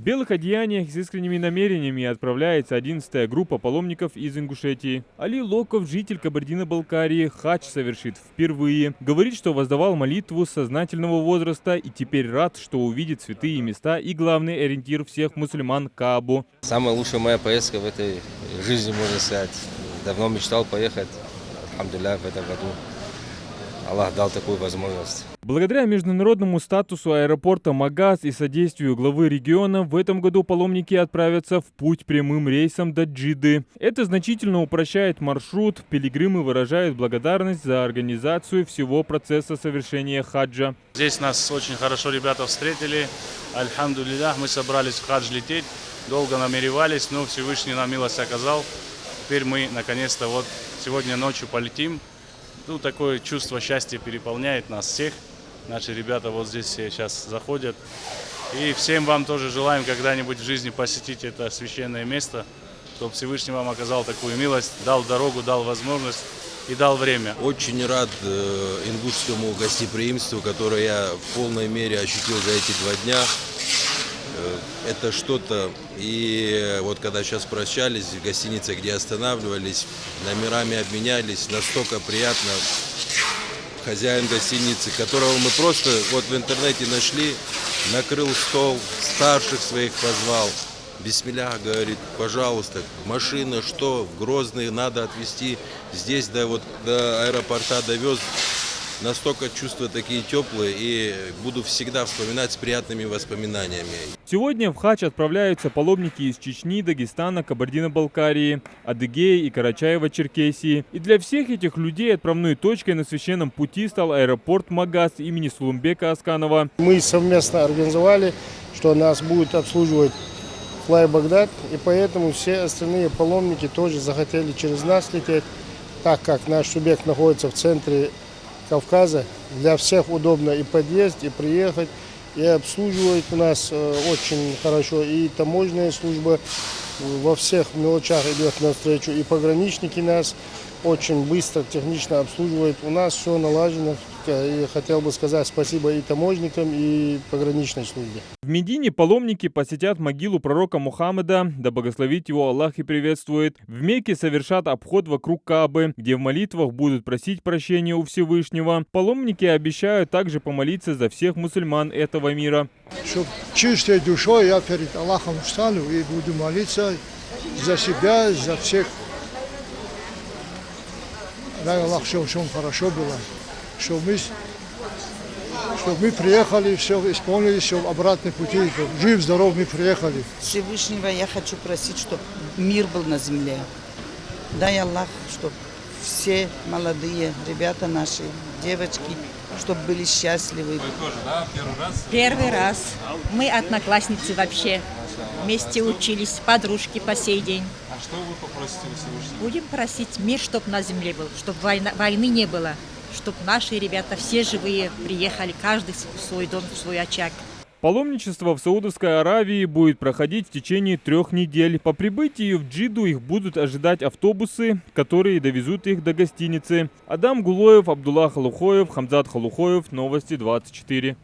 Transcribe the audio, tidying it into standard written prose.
В белых одеяниях с искренними намерениями отправляется 11-я группа паломников из Ингушетии. Али Локов, житель Кабардино-Балкарии, хадж совершит впервые. Говорит, что воздавал молитву с сознательного возраста и теперь рад, что увидит святые места и главный ориентир всех мусульман – Каабу. Самая лучшая моя поездка в этой жизни, можно сказать. Давно мечтал поехать. Альхамдулилля, в этом году Аллах дал такую возможность. Благодаря международному статусу аэропорта Магаз и содействию главы региона, в этом году паломники отправятся в путь прямым рейсом до Джидды. Это значительно упрощает маршрут. Пилигримы выражают благодарность за организацию всего процесса совершения хаджа. Здесь нас очень хорошо ребята встретили. Альхамдулилля, мы собрались в хадж лететь. Долго намеревались, но Всевышний нам милость оказал. Теперь мы наконец-то вот сегодня ночью полетим. Тут такое чувство счастья переполняет нас всех. Наши ребята вот здесь сейчас заходят. И всем вам тоже желаем когда-нибудь в жизни посетить это священное место, чтобы Всевышний вам оказал такую милость, дал дорогу, дал возможность и дал время. Очень рад ингушскому гостеприимству, которое я в полной мере ощутил за эти 2 дня. Это что-то. И вот когда сейчас прощались в гостинице, где останавливались, номерами обменялись, настолько приятно. Хозяин гостиницы, которого мы просто вот в интернете нашли, накрыл стол, старших своих позвал. Бисмилля, говорит, пожалуйста, машина, что, в Грозный надо отвезти, здесь до аэропорта довез. Настолько чувства такие теплые, и буду всегда вспоминать с приятными воспоминаниями. Сегодня в хадж отправляются паломники из Чечни, Дагестана, Кабардино-Балкарии, Адыгеи и Карачаево-Черкесии. И для всех этих людей отправной точкой на священном пути стал аэропорт Магаз имени Сулумбека Асканова. Мы совместно организовали, что нас будет обслуживать Fly Baghdad, и поэтому все остальные паломники тоже захотели через нас лететь, так как наш субъект находится в центре Кавказа. Для всех удобно и подъезд, и приехать, и обслуживать у нас очень хорошо. И таможенная служба во всех мелочах идет навстречу, и пограничники нас очень быстро, технично обслуживают. У нас все налажено. И хотел бы сказать спасибо и таможенникам, и пограничной службе. В Медине паломники посетят могилу пророка Мухаммеда, да благословит его Аллах и приветствует. В Мекке совершат обход вокруг Каабы, где в молитвах будут просить прощения у Всевышнего. Паломники обещают также помолиться за всех мусульман этого мира. Чтобы чистой душой я перед Аллахом встану и буду молиться за себя, за всех. Дай Аллах, чтобы хорошо было. Чтобы мы приехали, все исполнили, все обратный пути, жив-здоров мы приехали. Всевышнего я хочу просить, чтобы мир был на земле. Дай Аллах, чтобы все молодые ребята наши, девочки, чтобы были счастливы. Вы тоже, да, первый раз? Первый раз. Мы одноклассницы вообще. Вместе учились, подружки по сей день. А что вы попросите у Всевышнего? Будем просить мир, чтобы на земле был, чтобы войны не было. Чтобы наши ребята все живые приехали, каждый в свой дом, в свой очаг. Паломничество в Саудовской Аравии будет проходить в течение 3 недель. По прибытии в Джидду их будут ожидать автобусы, которые довезут их до гостиницы. Адам Гулоев, Абдулла Халухоев, Хамзат Халухоев. Новости 24.